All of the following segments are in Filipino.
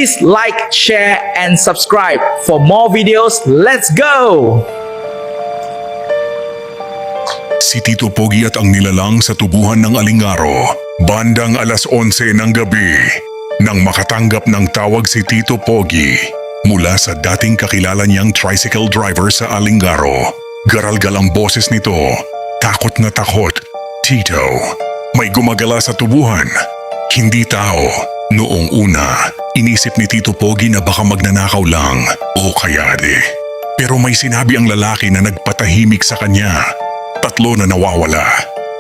Please like, share, and subscribe. For more videos, let's go! Si Tito Pogi at ang nilalang sa tubuhan ng Alingaro, bandang alas 11 ng gabi, nang makatanggap ng tawag si Tito Pogi mula sa dating kakilala niyang tricycle driver sa Alingaro. Garalgal ang boses nito, takot na takot. Tito, may gumagala sa tubuhan. Hindi tao. Noong una, inisip ni Tito Pogi na baka magnanakaw lang o kaya di. Pero may sinabi ang lalaki na nagpatahimik sa kanya. 3 na nawawala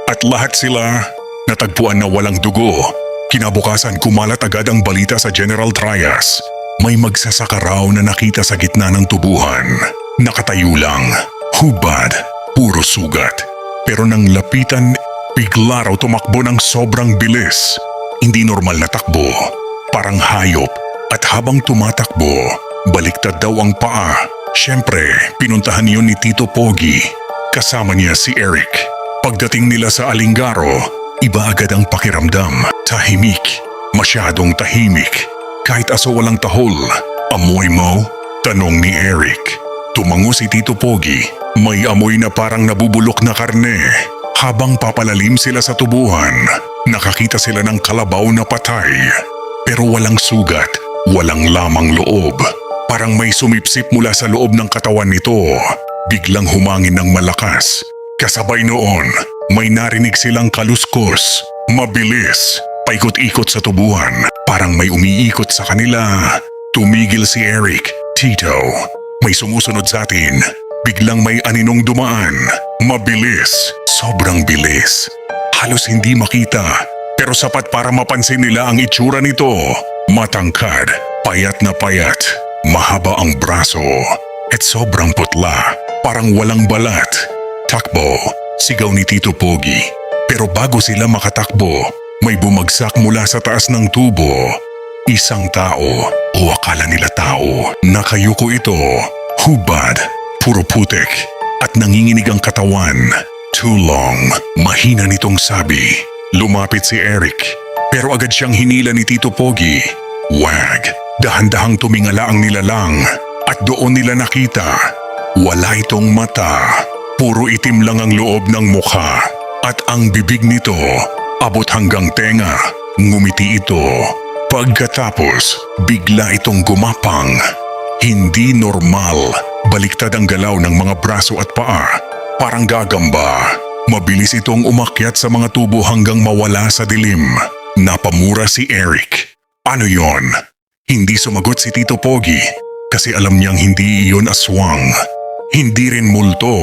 at lahat sila natagpuan na walang dugo. Kinabukasan kumalat agad ang balita sa General Trias. May magsasaka raw na nakita sa gitna ng tubuhan. Nakatayo lang, hubad, puro sugat. Pero nang lapitan, bigla raw tumakbo ng sobrang bilis. Hindi normal na takbo, parang hayop. At habang tumatakbo, baliktad daw ang paa. Siyempre, pinuntahan yun ni Tito Pogi. Kasama niya si Eric. Pagdating nila sa Alingaro, iba agad ang pakiramdam. Tahimik, masyadong tahimik. Kahit aso walang tahol. Amoy mo? Tanong ni Eric. Tumango si Tito Pogi. May amoy na parang nabubulok na karne. Habang papalalim sila sa tubuhan, nakakita sila ng kalabaw na patay. Pero walang sugat, walang lamang loob. Parang may sumipsip mula sa loob ng katawan nito. Biglang humangin ng malakas. Kasabay noon, may narinig silang kaluskos. Mabilis, paikot-ikot sa tubuhan. Parang may umiikot sa kanila. Tumigil si Eric. Tito, may sumusunod sa atin. Biglang may aninong dumaan. Mabilis, sobrang bilis. Halos hindi makita, pero sapat para mapansin nila ang itsura nito. Matangkad, payat na payat, mahaba ang braso, at sobrang putla. Parang walang balat. Takbo, sigaw ni Tito Pogi. Pero bago sila makatakbo, may bumagsak mula sa taas ng tubo. Isang tao, o akala nila tao. Nakayuko ito, hubad, puro putik, at nanginginig ang katawan. Too long, mahina nitong sabi. Lumapit si Eric, pero agad siyang hinila ni Tito Pogi. Wag, dahan-dahang tumingala ang nilalang, at doon nila nakita. Wala itong mata, puro itim lang ang loob ng mukha at ang bibig nito abot hanggang tenga. Ngumiti ito. Pagkatapos, bigla itong gumapang. Hindi normal, baliktad ang galaw ng mga braso at paa. Parang gagamba. Mabilis itong umakyat sa mga tubo hanggang mawala sa dilim. Napamura si Eric. Ano yon? Hindi sumagot si Tito Pogi kasi alam niyang hindi iyon aswang. Hindi rin multo,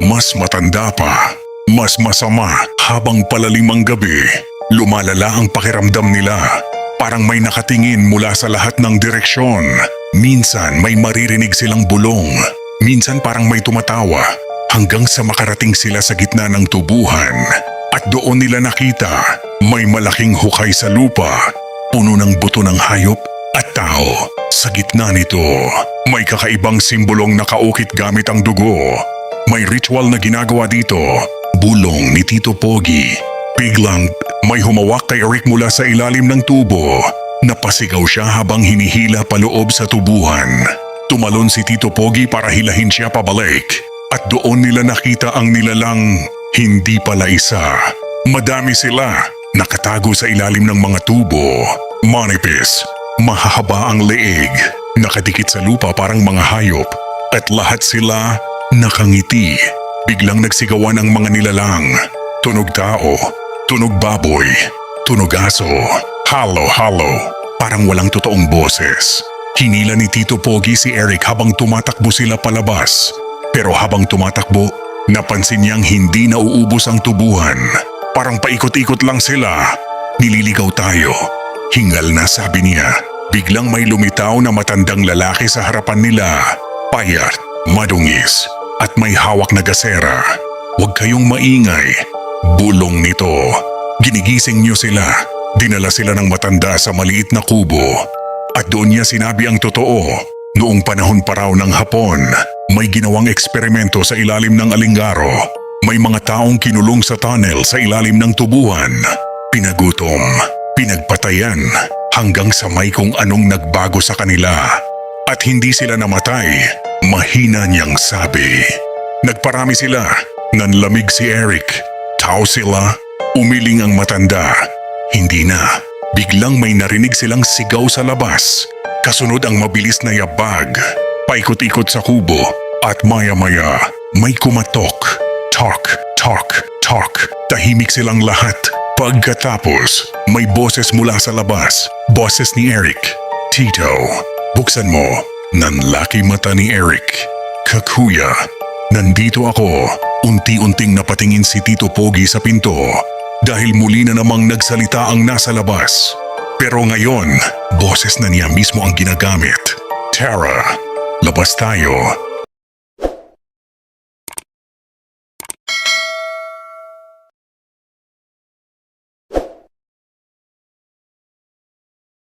mas matanda pa, mas masama. Habang palalim ang gabi, lumalala ang pakiramdam nila. Parang may nakatingin mula sa lahat ng direksyon. Minsan may maririnig silang bulong, minsan parang may tumatawa. Hanggang sa makarating sila sa gitna ng tubuhan. At doon nila nakita, may malaking hukay sa lupa, puno ng buto ng hayop at tao. Sa gitna nito, may kakaibang simbolong nakaukit gamit ang dugo. May ritual na ginagawa dito, bulong ni Tito Pogi. Biglang may humawak kay Eric mula sa ilalim ng tubo. Napasigaw siya habang hinihila paloob sa tubuhan. Tumalon si Tito Pogi para hilahin siya pabalik. At doon nila nakita ang nilalang hindi pala isa. Madami sila, nakatago sa ilalim ng mga tubo. Manipis, mahahaba ang leeg, nakadikit sa lupa parang mga hayop. At lahat sila nakangiti. Biglang nagsigawan ang mga nilalang. Tunog tao, tunog baboy, tunog aso, halo-halo. Parang walang totoong boses. Hinila ni Tito Pogi si Eric habang tumatakbo sila palabas. Pero habang tumatakbo, napansin niyang hindi nauubos ang tubuhan. Parang paikot-ikot lang sila. Nililigaw tayo. Hingal na sabi niya. Biglang may lumitaw na matandang lalaki sa harapan nila. Payat, madungis, at may hawak na gasera. Huwag kayong maingay. Bulong nito. Ginigising niyo sila. Dinala sila ng matanda sa maliit na kubo. At doon niya sinabi ang totoo. Noong panahon pa raw ng Hapon, may ginawang eksperimento sa ilalim ng Alingaro. May mga taong kinulong sa tunnel sa ilalim ng tubuhan. Pinagutom, pinagpatayan, hanggang sa may kung anong nagbago sa kanila. At hindi sila namatay, mahina niyang sabi. Nagparami sila, nanlamig si Eric. Tao sila, umiling ang matanda. Hindi na, biglang may narinig silang sigaw sa labas. Kasunod ang mabilis na yabag. Paikot-ikot sa kubo at maya-maya may kumatok. Talk, talk, talk. Tahimik silang lahat. Pagkatapos, may boses mula sa labas. Boses ni Eric. Tito, buksan mo. Nanlaki mata ni Eric. Kakuya, nandito ako. Unti-unting napatingin si Tito Pogi sa pinto dahil muli na namang nagsalita ang nasa labas. Pero ngayon, boses na niya mismo ang ginagamit. Tara, labas tayo.